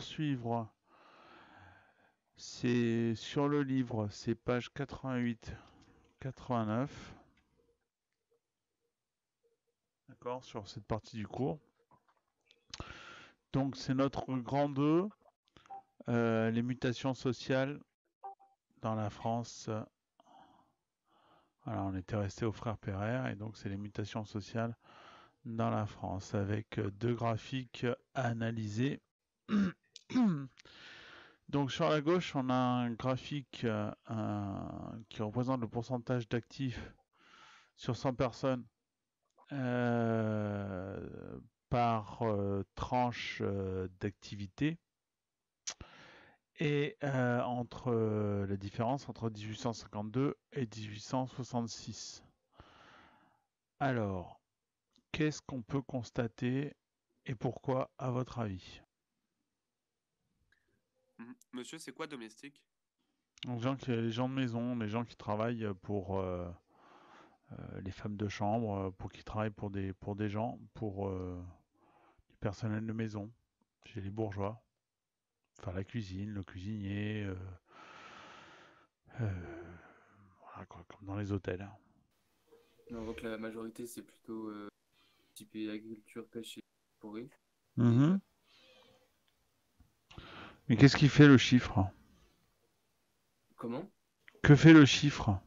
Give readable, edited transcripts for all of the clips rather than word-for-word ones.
poursuivre, c'est sur le livre, c'est page 88-89, d'accord, sur cette partie du cours. Donc c'est notre grand 2, les mutations sociales dans la France. Voilà, on était resté aux frères Pereire et donc c'est les mutations sociales dans la France avec deux graphiques à analyser. Donc sur la gauche, on a un graphique qui représente le pourcentage d'actifs sur 100 personnes par tranche d'activité et entre la différence entre 1852 et 1866. Alors, qu'est-ce qu'on peut constater et pourquoi, à votre avis? Monsieur, c'est quoi domestique? Donc, les gens de maison, les gens qui travaillent pour les femmes de chambre, pour qui travaillent pour des gens, pour du personnel de maison, chez les bourgeois. Enfin, la cuisine, le cuisinier, voilà quoi, comme dans les hôtels. On voit que la majorité, c'est plutôt typé agriculture, pêche et forêt. Et Mhm. Mais qu'est-ce qui fait le chiffre? comment? Que fait le chiffre?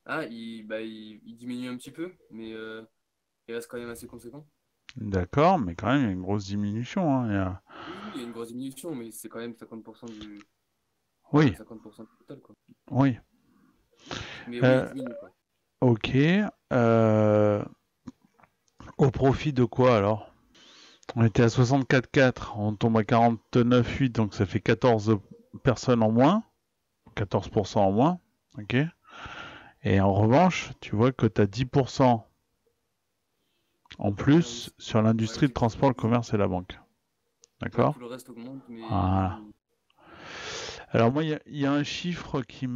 Ah, il diminue un petit peu, mais il reste quand même assez conséquent. D'accord, mais quand même, il y a une grosse diminution, hein. Oui, il y a une grosse diminution, mais c'est quand même 50% Oui, 50% du total, quoi. oui. Mais oui, il Euh, diminue, quoi. ok. Euh, Au profit de quoi alors? On était à 64,4, on tombe à 49,8, donc ça fait 14 personnes en moins, 14% en moins. Ok. Et en revanche, tu vois que tu as 10% en Ah oui, plus sur ouais, l'industrie, le transport, effectivement. le commerce et la banque. Ouais, D'accord? tout le reste augmente, mais il Voilà. diminue. Alors moi, il y a un chiffre qui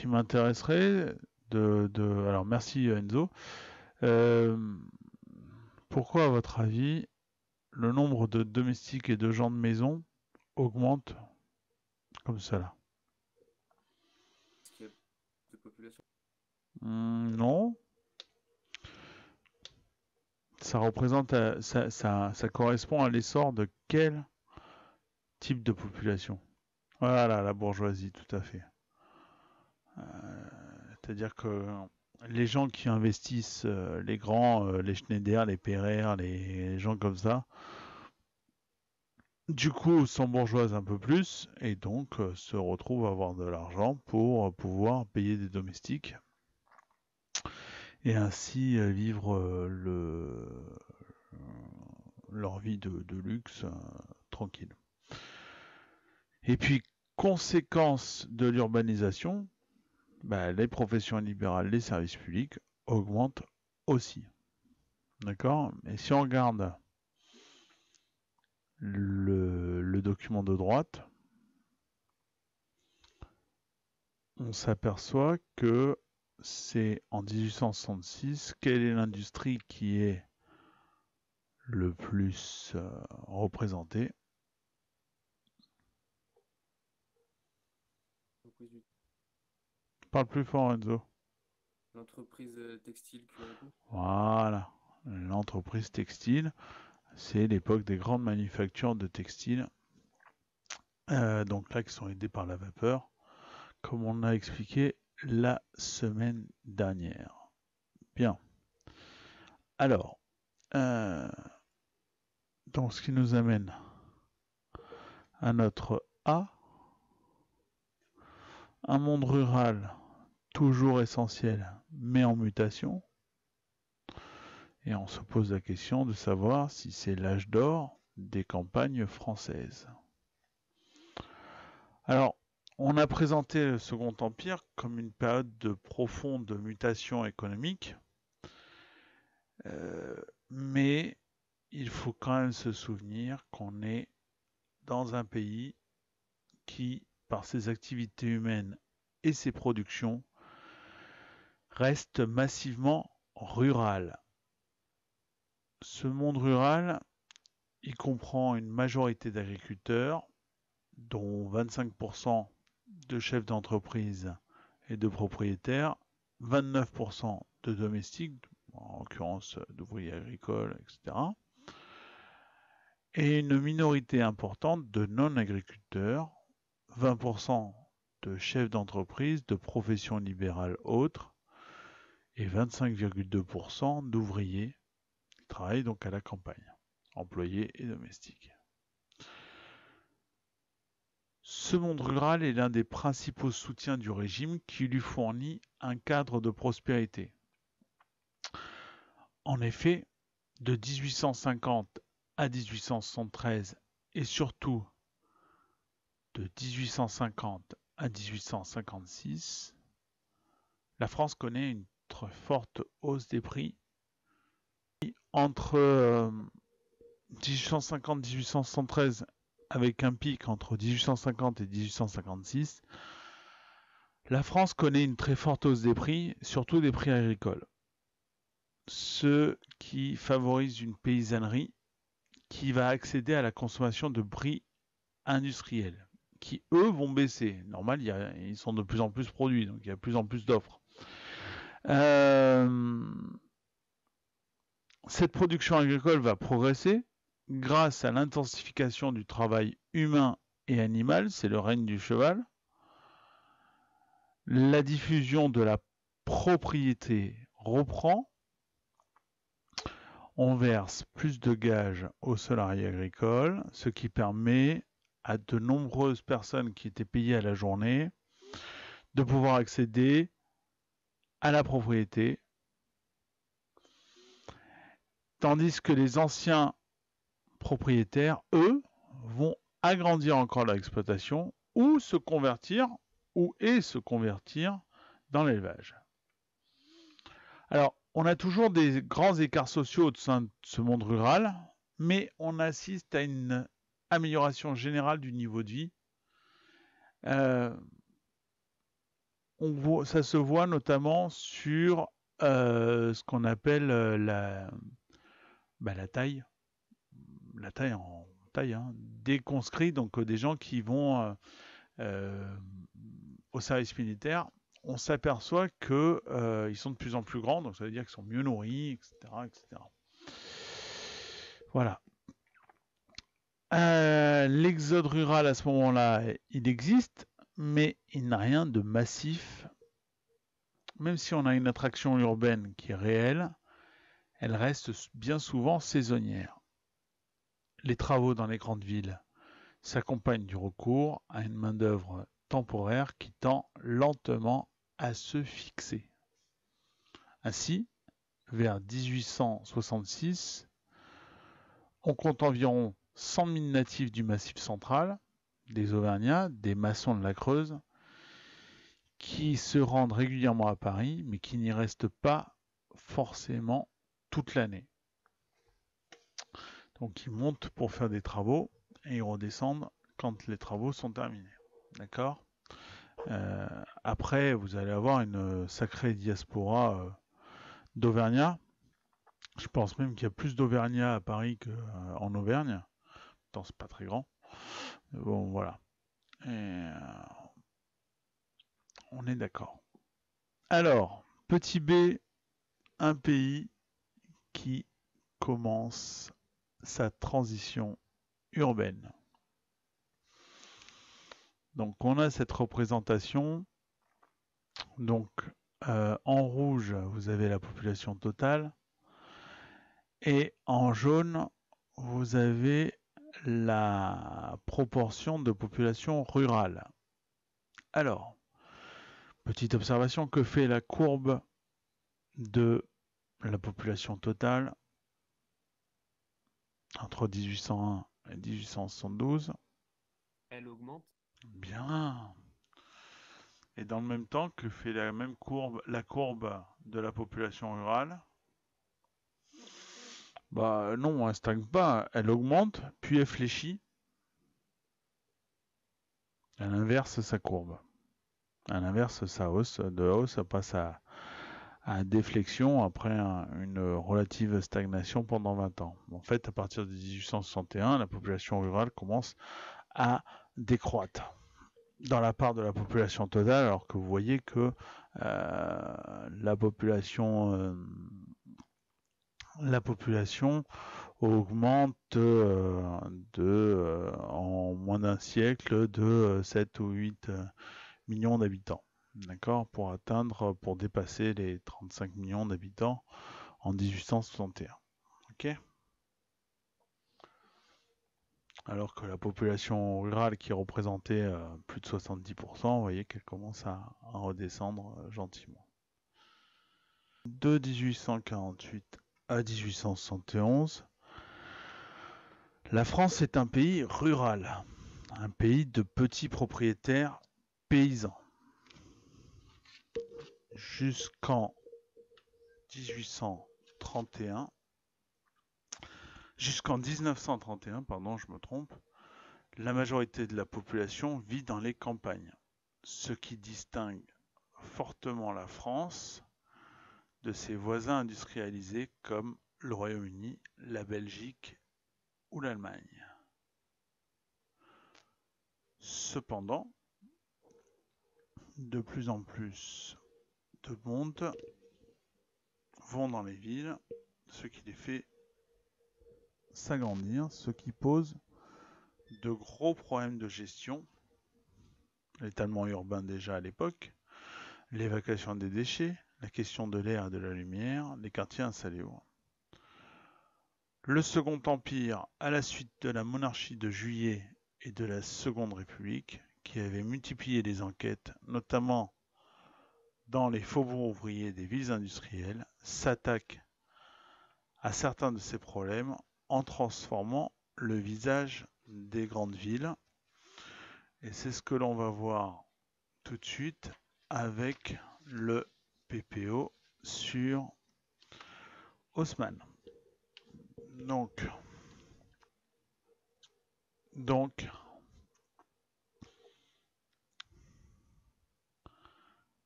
m'intéresserait. Alors merci Enzo. Euh, Pourquoi, à votre avis, le nombre de domestiques et de gens de maison augmente comme cela? Parce qu'il y a plus de population. Non, ça représente, ça correspond à l'essor de quel type de population? Voilà, la bourgeoisie, tout à fait. C'est-à-dire que les gens qui investissent, les grands, les Schneider, les Pereire, les gens comme ça, du coup, s'embourgeoisent un peu plus et donc se retrouvent à avoir de l'argent pour pouvoir payer des domestiques et ainsi vivre leur vie de luxe tranquille. Et puis, conséquence de l'urbanisation, bah, les professions libérales, les services publics augmentent aussi. D'accord? Et si on regarde le document de droite, on s'aperçoit que c'est en 1866, quelle est l'industrie qui est le plus représentée? Parle plus fort, Enzo. L'entreprise textile cuir et peau. Voilà, l'entreprise textile, c'est l'époque des grandes manufactures de textiles, donc là qui sont aidées par la vapeur, comme on a expliqué la semaine dernière. Bien. Alors, euh, donc ce qui nous amène à notre A, un monde rural toujours essentiel, mais en mutation. Et on se pose la question de savoir si c'est l'âge d'or des campagnes françaises. Alors, on a présenté le Second Empire comme une période de profonde mutation économique, euh, mais il faut quand même se souvenir qu'on est dans un pays qui, par ses activités humaines et ses productions, reste massivement rural. Ce monde rural, il comprend une majorité d'agriculteurs, dont 25% de chefs d'entreprise et de propriétaires, 29% de domestiques, en l'occurrence d'ouvriers agricoles, etc., et une minorité importante de non-agriculteurs, 20% de chefs d'entreprise, de professions libérales autres, et 25,2% d'ouvriers qui travaillent donc à la campagne, employés et domestiques. Ce monde rural est l'un des principaux soutiens du régime qui lui fournit un cadre de prospérité. En effet, de 1850 à 1873 et surtout de 1850 à 1856, la France connaît une très forte hausse des prix. Entre 1850-1873, avec un pic entre 1850 et 1856, la France connaît une très forte hausse des prix, surtout des prix agricoles. Ce qui favorise une paysannerie qui va accéder à la consommation de prix industriels, qui eux vont baisser. Normal, ils sont de plus en plus produits, donc il y a de plus en plus d'offres. Cette production agricole va progresser grâce à l'intensification du travail humain et animal, c'est le règne du cheval, la diffusion de la propriété reprend, on verse plus de gages aux salariés agricoles, ce qui permet à de nombreuses personnes qui étaient payées à la journée de pouvoir accéder à la propriété, tandis que les anciens propriétaires, eux, vont agrandir encore leur exploitation ou se convertir dans l'élevage. Alors, on a toujours des grands écarts sociaux au sein de ce monde rural, mais on assiste à une amélioration générale du niveau de vie. Ça se voit notamment sur ce qu'on appelle la taille en taille, hein, des conscrits, donc des gens qui vont au service militaire. On s'aperçoit qu'ils sont de plus en plus grands, donc ça veut dire qu'ils sont mieux nourris, etc. etc. Voilà. L'exode rural à ce moment-là, il existe, mais il n'a rien de massif. Même si on a une attraction urbaine qui est réelle, elle reste bien souvent saisonnière. Les travaux dans les grandes villes s'accompagnent du recours à une main-d'œuvre temporaire qui tend lentement à se fixer. Ainsi, vers 1866, on compte environ 100 000 natifs du Massif central, des Auvergnats, des maçons de la Creuse, qui se rendent régulièrement à Paris, mais qui n'y restent pas forcément toute l'année. Donc ils montent pour faire des travaux et ils redescendent quand les travaux sont terminés. D'accord ? Après, vous allez avoir une sacrée diaspora d'Auvergnats. Je pense même qu'il y a plus d'Auvergnats à Paris qu'en Auvergne. Pourtant, c'est pas très grand. Bon, voilà. Et, on est d'accord. Alors, petit b, un pays qui commence sa transition urbaine. Donc, on a cette représentation. Donc, en rouge, vous avez la population totale. Et en jaune, vous avez la proportion de population rurale. Alors, petite observation, que fait la courbe de la population totale entre 1801 et 1872? Elle augmente. Bien. Et dans le même temps, que fait la même courbe, la courbe de la population rurale? Bah non, elle stagne pas, elle augmente, puis elle fléchit. Elle inverse sa courbe. Elle inverse sa hausse. De hausse, elle passe à à déflexion après une relative stagnation pendant 20 ans. En fait, à partir de 1861, la population rurale commence à décroître dans la part de la population totale, alors que vous voyez que la population augmente en moins d'un siècle de 7 ou 8 millions d'habitants. D'accord, pour dépasser les 35 millions d'habitants en 1861. Ok. Alors que la population rurale qui représentait plus de 70%, vous voyez qu'elle commence à redescendre gentiment. De 1848 à 1871, la France est un pays rural, un pays de petits propriétaires paysans. Jusqu'en 1931, pardon, je me trompe, la majorité de la population vit dans les campagnes, ce qui distingue fortement la France de ses voisins industrialisés comme le Royaume-Uni, la Belgique ou l'Allemagne. Cependant, de plus en plus de monde vont dans les villes, ce qui les fait s'agrandir, ce qui pose de gros problèmes de gestion, l'étalement urbain déjà à l'époque, l'évacuation des déchets, la question de l'air et de la lumière, les quartiers insalubres. Le Second Empire, à la suite de la monarchie de Juillet et de la Seconde République, qui avait multiplié les enquêtes, notamment dans les faubourgs ouvriers des villes industrielles, s'attaque à certains de ces problèmes en transformant le visage des grandes villes. Et c'est ce que l'on va voir tout de suite avec le PPO sur Haussmann. Donc,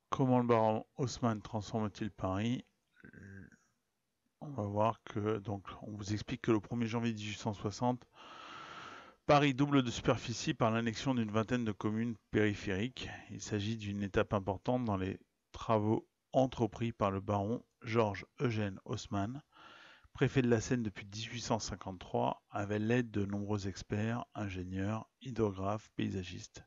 comment le baron Haussmann transforme-t-il Paris? On va voir que, donc, on vous explique que le 1er janvier 1860, Paris double de superficie par l'annexion d'une vingtaine de communes périphériques. Il s'agit d'une étape importante dans les travaux entrepris par le baron Georges Eugène Haussmann, préfet de la Seine depuis 1853, avec l'aide de nombreux experts, ingénieurs, hydrographes, paysagistes.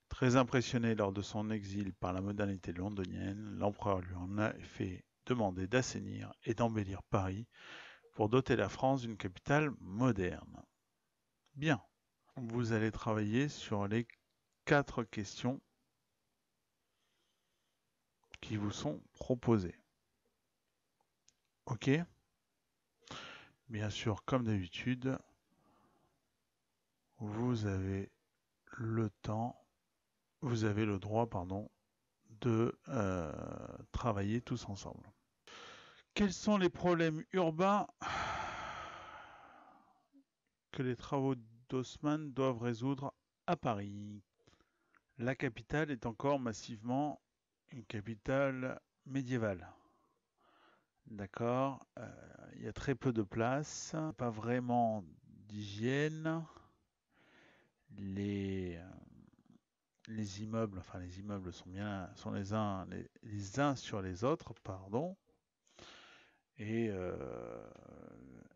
Très impressionné lors de son exil par la modernité londonienne, l'empereur lui en a fait demander d'assainir et d'embellir Paris pour doter la France d'une capitale moderne. Bien, vous allez travailler sur les 4 questions qui vous sont proposées. Ok? Bien sûr, comme d'habitude, vous avez le droit, de travailler tous ensemble. Quels sont les problèmes urbains que les travaux d'Haussmann doivent résoudre à Paris? La capitale est encore massivement une capitale médiévale. D'accord, il y a très peu de place, pas vraiment d'hygiène. Les immeubles, sont les uns sur les autres, pardon, et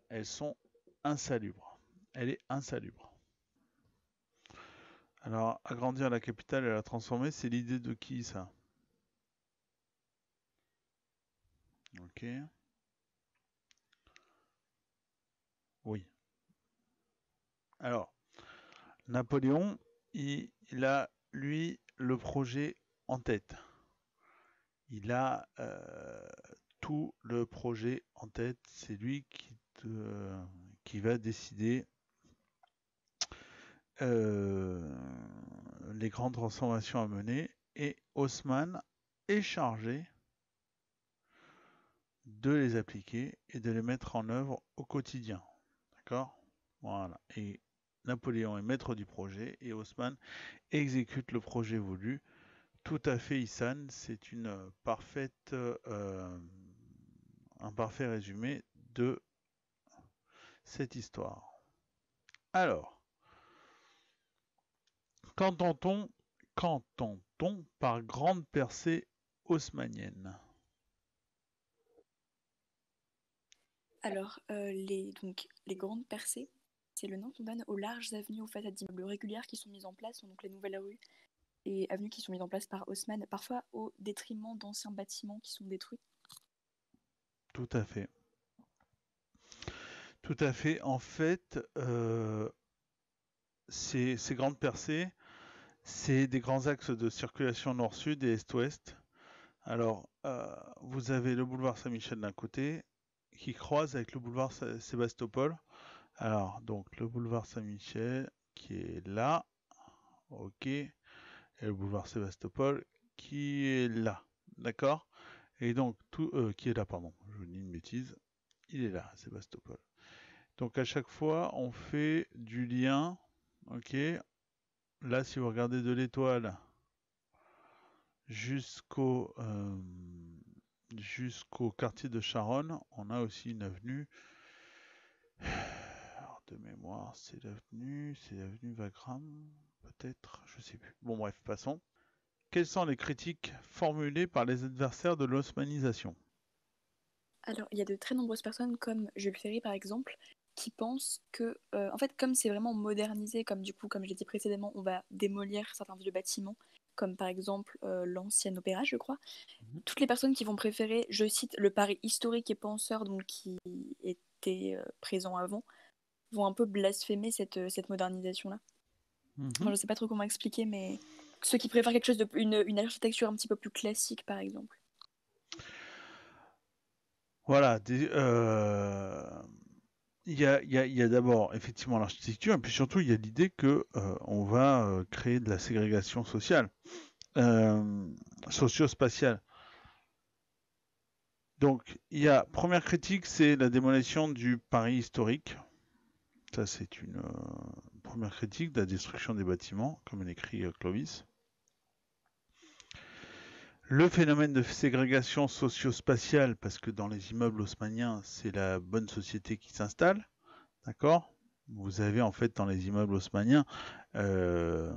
elles sont insalubres. Elle est insalubre. Alors, agrandir la capitale et la transformer, c'est l'idée de qui, ça? Ok. Oui. Alors, Napoléon, il a, lui, le projet en tête. Il a tout le projet en tête. C'est lui qui va décider les grandes transformations à mener. Et Haussmann est chargé de les appliquer et de les mettre en œuvre au quotidien. D'accord? Voilà. Et Napoléon est maître du projet et Haussmann exécute le projet voulu Tout à fait, Issan, c'est un parfait résumé de cette histoire. Alors, qu'entend-on par grande percée haussmannienne? Alors, donc, les grandes percées, c'est le nom qu'on donne aux larges avenues aux façades d'immeubles régulières qui sont mises en place, donc les nouvelles rues et avenues qui sont mises en place par Haussmann, parfois au détriment d'anciens bâtiments qui sont détruits. Tout à fait. Tout à fait. En fait, ces grandes percées, c'est des grands axes de circulation nord-sud et est-ouest. Alors, vous avez le boulevard Saint-Michel d'un côté, qui croise avec le boulevard Sébastopol. Alors, donc, le boulevard Saint-Michel, qui est là, ok, et le boulevard Sébastopol, qui est là, d'accord? Et donc, qui est là, pardon, je vous dis une bêtise, il est là, Sébastopol. Donc, à chaque fois, on fait du lien, ok? Là, si vous regardez de l'étoile jusqu'au quartier de Charonne, on a aussi une avenue. Alors, de mémoire, c'est l'avenue Wagram, peut-être, je sais plus. Bon, bref, passons. Quelles sont les critiques formulées par les adversaires de l'osmanisation? Alors, il y a de très nombreuses personnes, comme Jules Ferry par exemple, qui pensent que, en fait, comme c'est vraiment modernisé, comme du coup, comme je l'ai dit précédemment, on va démolir certains vieux bâtiments, comme par exemple l'ancien opéra, je crois. Toutes les personnes qui vont préférer, je cite, le Paris historique et penseur, donc qui était présent avant, vont un peu blasphémer cette modernisation-là. Enfin, je sais pas trop comment expliquer, mais ceux qui préfèrent quelque chose une architecture un petit peu plus classique, par exemple. Voilà, il y a d'abord effectivement l'architecture, et puis surtout il y a l'idée que on va créer de la ségrégation sociale, socio-spatiale. Donc, première critique, c'est la démolition du Paris historique. Ça, c'est une première critique de la destruction des bâtiments, comme l'écrit Clovis. Le phénomène de ségrégation socio-spatiale, parce que dans les immeubles haussmanniens, c'est la bonne société qui s'installe, d'accord? Vous avez en fait dans les immeubles haussmanniens un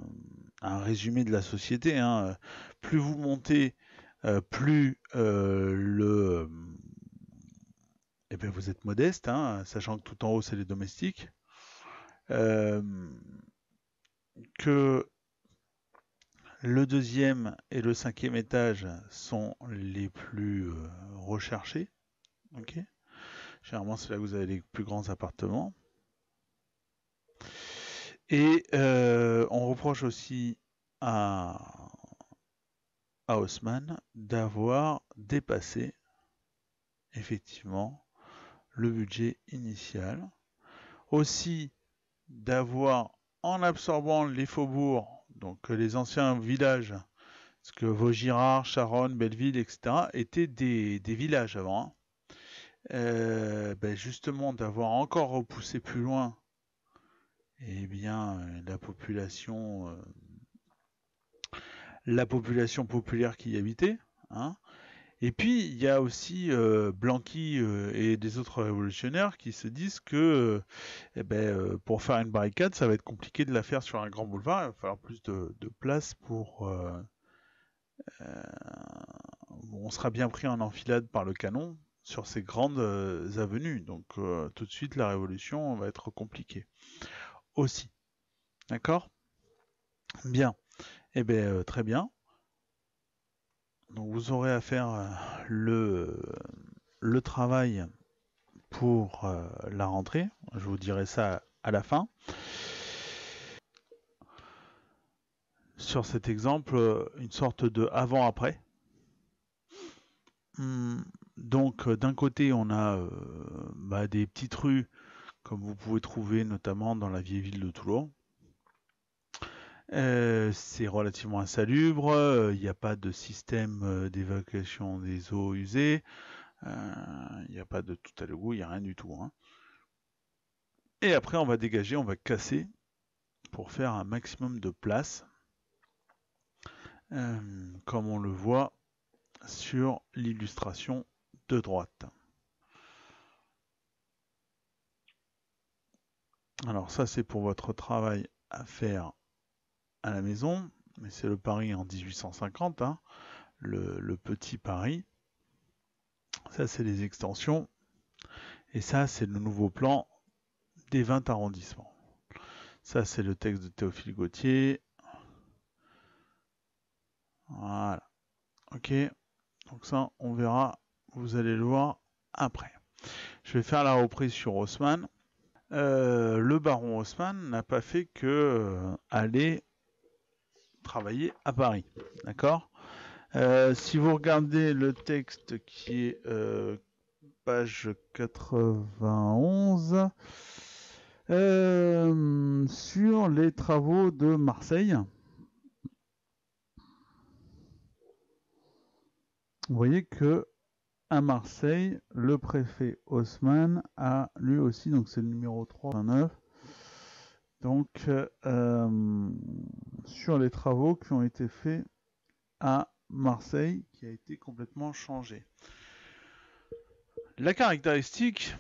résumé de la société, hein. Plus vous montez, plus eh bien, vous êtes modeste, hein, sachant que tout en haut c'est les domestiques. Que le deuxième et le cinquième étage sont les plus recherchés. Ok. Généralement, c'est là que vous avez les plus grands appartements. Et on reproche aussi à Haussmann d'avoir dépassé effectivement le budget initial. Aussi d'avoir, en absorbant les faubourgs, donc les anciens villages, parce que Vaugirard, Charonne, Belleville, etc., étaient des villages avant, hein. Justement, d'avoir encore repoussé plus loin, eh bien, la population populaire qui y habitait, hein. Et puis, il y a aussi Blanqui et des autres révolutionnaires qui se disent que pour faire une barricade, ça va être compliqué de la faire sur un grand boulevard. Il va falloir plus de place pour... on sera bien pris en enfilade par le canon sur ces grandes avenues. Donc, tout de suite, la révolution va être compliquée. Aussi. D'accord? Bien. Eh bien, très bien. Donc, vous aurez à faire le travail pour la rentrée. Je vous dirai ça à la fin. Sur cet exemple, une sorte de avant-après. Donc, d'un côté, on a des petites rues, comme vous pouvez trouver notamment dans la vieille ville de Toulon. C'est relativement insalubre, il n'y a pas de système d'évacuation des eaux usées, il n'y a pas de tout à l'égout, il n'y a rien du tout, hein. Et après, on va dégager, on va casser pour faire un maximum de place comme on le voit sur l'illustration de droite. Alors ça, c'est pour votre travail à faire à la maison, mais c'est le Paris en 1850, hein, le petit Paris. Ça, c'est les extensions. Et ça, c'est le nouveau plan des 20 arrondissements. Ça, c'est le texte de Théophile Gautier. Voilà. Ok. Donc ça, on verra. Vous allez le voir après. Je vais faire la reprise sur Haussmann. Le baron Haussmann n'a pas fait que aller travailler à Paris. D'accord ? Si vous regardez le texte qui est page 91, sur les travaux de Marseille, vous voyez que à Marseille, le préfet Haussmann a lui aussi, donc c'est le numéro 329, donc sur les travaux qui ont été faits à Marseille, qui a été complètement changé. La caractéristique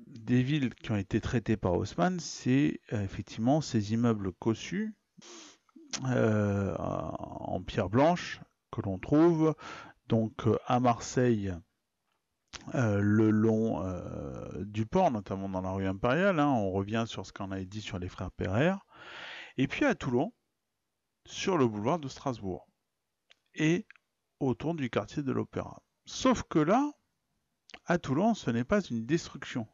des villes qui ont été traitées par Haussmann, c'est effectivement ces immeubles cossus en pierre blanche que l'on trouve donc à Marseille le long du port, notamment dans la rue Impériale. Hein, on revient sur ce qu'on avait dit sur les frères Pereire. Et puis à Toulon, sur le boulevard de Strasbourg et autour du quartier de l'Opéra. Sauf que là, à Toulon, ce n'est pas une destruction.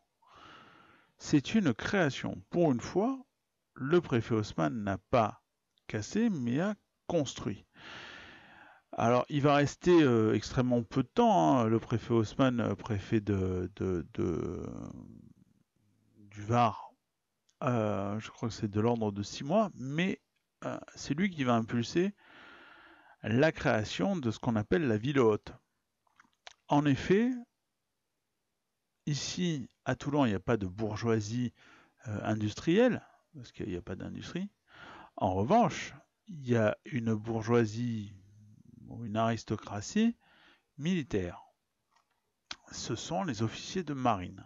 C'est une création. Pour une fois, le préfet Haussmann n'a pas cassé, mais a construit. Alors, il va rester extrêmement peu de temps, hein, le préfet Haussmann, préfet du Var, je crois que c'est de l'ordre de 6 mois, mais c'est lui qui va impulser la création de ce qu'on appelle la ville haute. En effet, ici, à Toulon, il n'y a pas de bourgeoisie industrielle, parce qu'il n'y a pas d'industrie. En revanche, il y a une bourgeoisie ou une aristocratie militaire. Ce sont les officiers de marine.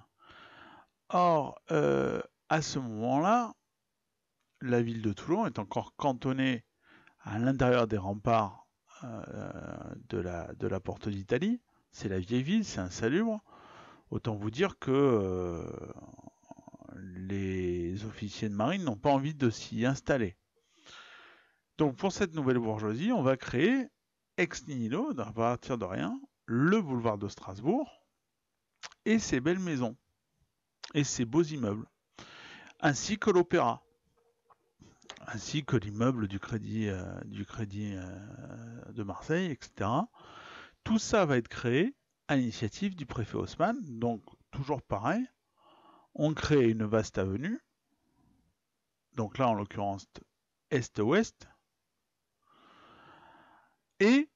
Or, à ce moment-là, la ville de Toulon est encore cantonnée à l'intérieur des remparts de la porte d'Italie. C'est la vieille ville, c'est insalubre. Autant vous dire que les officiers de marine n'ont pas envie de s'y installer. Donc pour cette nouvelle bourgeoisie, on va créer ex nihilo, à partir de rien, le boulevard de Strasbourg et ses belles maisons et ses beaux immeubles, ainsi que l'opéra, ainsi que l'immeuble du crédit de Marseille, etc. Tout ça va être créé à l'initiative du préfet Haussmann. Donc toujours pareil, on crée une vaste avenue, donc là en l'occurrence est-ouest, et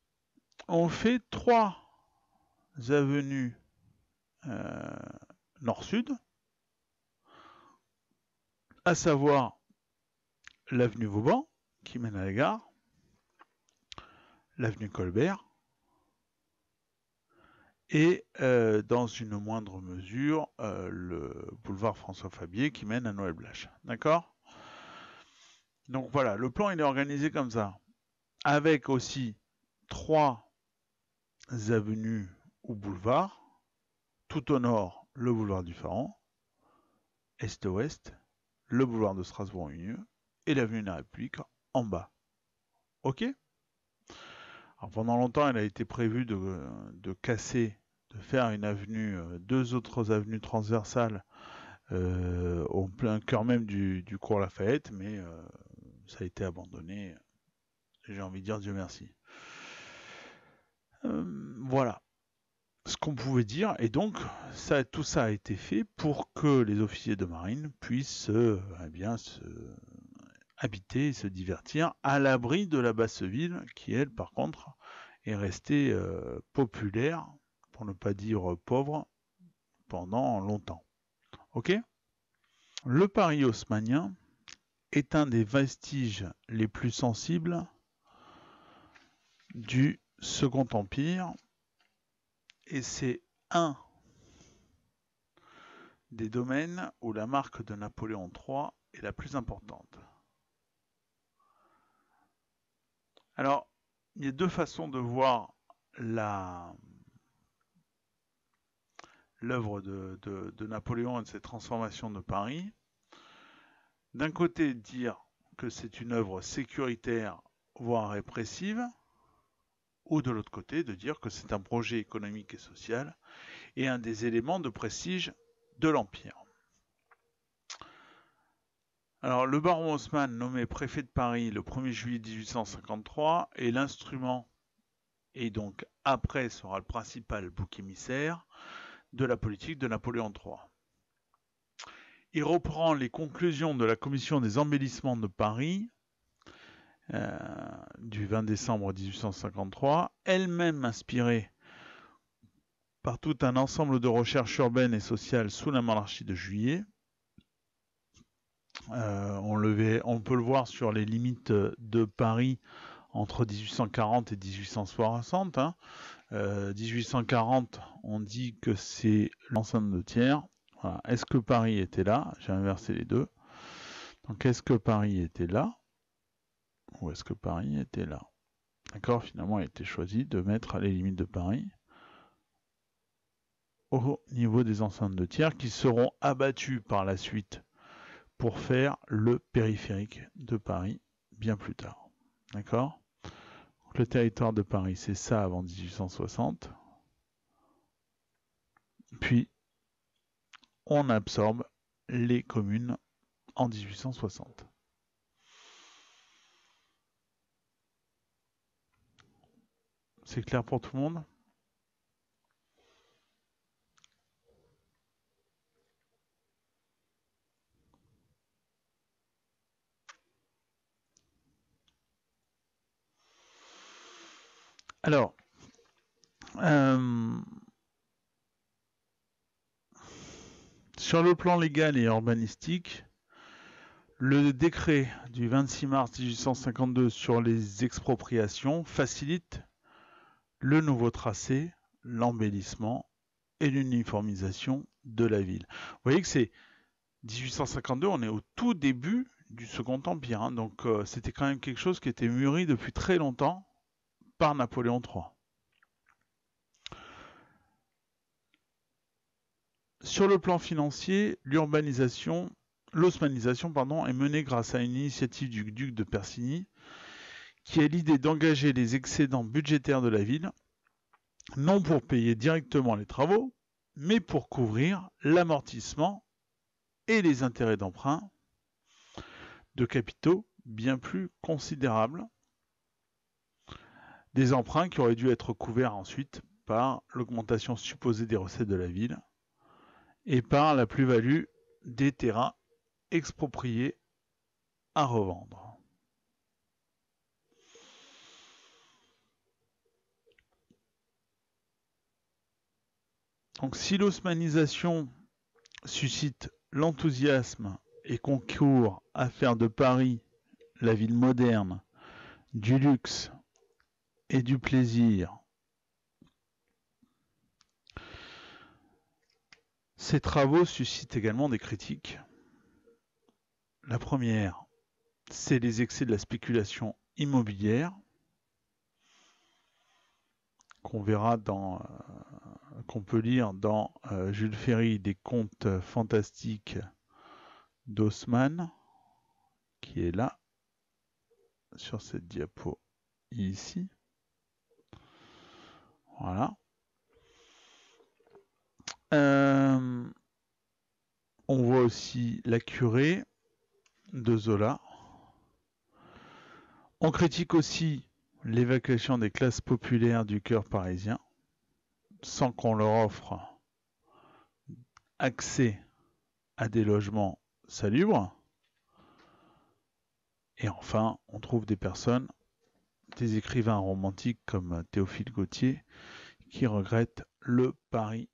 on fait 3 avenues nord-sud, à savoir l'avenue Vauban, qui mène à la gare, l'avenue Colbert, et dans une moindre mesure, le boulevard François Fabier, qui mène à Noël Blache. D'accord ? Donc voilà, le plan il est organisé comme ça, avec aussi 3 avenues ou boulevards. Tout au nord, le boulevard du Pharaon, est-ouest, le boulevard de Strasbourg au milieu, et l'avenue de la République en bas. Ok ? Alors pendant longtemps, il a été prévu de casser, de faire une avenue, 2 autres avenues transversales au plein cœur même du cours Lafayette, mais ça a été abandonné. J'ai envie de dire Dieu merci. Voilà ce qu'on pouvait dire, et donc tout ça a été fait pour que les officiers de marine puissent habiter et se divertir à l'abri de la basse ville qui, elle, par contre, est restée populaire, pour ne pas dire pauvre, pendant longtemps. Ok ? Le Paris haussmannien est un des vestiges les plus sensibles du Second Empire, et c'est un des domaines où la marque de Napoléon III est la plus importante. Alors, il y a deux façons de voir l'œuvre de Napoléon et de ses transformations de Paris. D'un côté, dire que c'est une œuvre sécuritaire, voire répressive, ou de l'autre côté, de dire que c'est un projet économique et social et un des éléments de prestige de l'Empire. Alors, le baron Haussmann, nommé préfet de Paris le 1er juillet 1853, est l'instrument, et donc après sera le principal bouc émissaire, de la politique de Napoléon III. Il reprend les conclusions de la commission des embellissements de Paris du 20 décembre 1853, elle-même inspirée par tout un ensemble de recherches urbaines et sociales sous la monarchie de Juillet. On peut le voir sur les limites de Paris entre 1840 et 1860. 1840, on dit que c'est l'enceinte de Thiers. Voilà. Est-ce que Paris était là? J'ai inversé les deux. Donc, est-ce que Paris était là? Ou est-ce que Paris était là? D'accord, finalement, il a été choisi de mettre les limites de Paris au niveau des enceintes de Thiers qui seront abattues par la suite pour faire le périphérique de Paris bien plus tard. D'accord? Le territoire de Paris, c'est ça avant 1860. Puis, on absorbe les communes en 1860. C'est clair pour tout le monde? Alors, sur le plan légal et urbanistique, le décret du 26 mars 1852 sur les expropriations facilite le nouveau tracé, l'embellissement et l'uniformisation de la ville. Vous voyez que c'est 1852, on est au tout début du Second Empire, hein, donc c'était quand même quelque chose qui était mûri depuis très longtemps par Napoléon III. Sur le plan financier, l'osmanisation est menée grâce à une initiative du duc de Persigny qui a l'idée d'engager les excédents budgétaires de la ville, non pour payer directement les travaux, mais pour couvrir l'amortissement et les intérêts d'emprunt de capitaux bien plus considérables, des emprunts qui auraient dû être couverts ensuite par l'augmentation supposée des recettes de la ville et par la plus-value des terrains expropriés à revendre. Donc si l'osmanisation suscite l'enthousiasme et concourt à faire de Paris la ville moderne, du luxe et du plaisir, ces travaux suscitent également des critiques. La première, c'est les excès de la spéculation immobilière, qu'on peut lire dans Jules Ferry, des contes fantastiques d'Haussmann, qui est là, sur cette diapo ici. Voilà. On voit aussi La Curée de Zola. On critique aussi l'évacuation des classes populaires du cœur parisien, sans qu'on leur offre accès à des logements salubres. Et enfin, on trouve des personnes, des écrivains romantiques comme Théophile Gautier, qui regrettent le Paris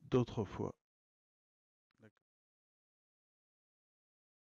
d'autrefois.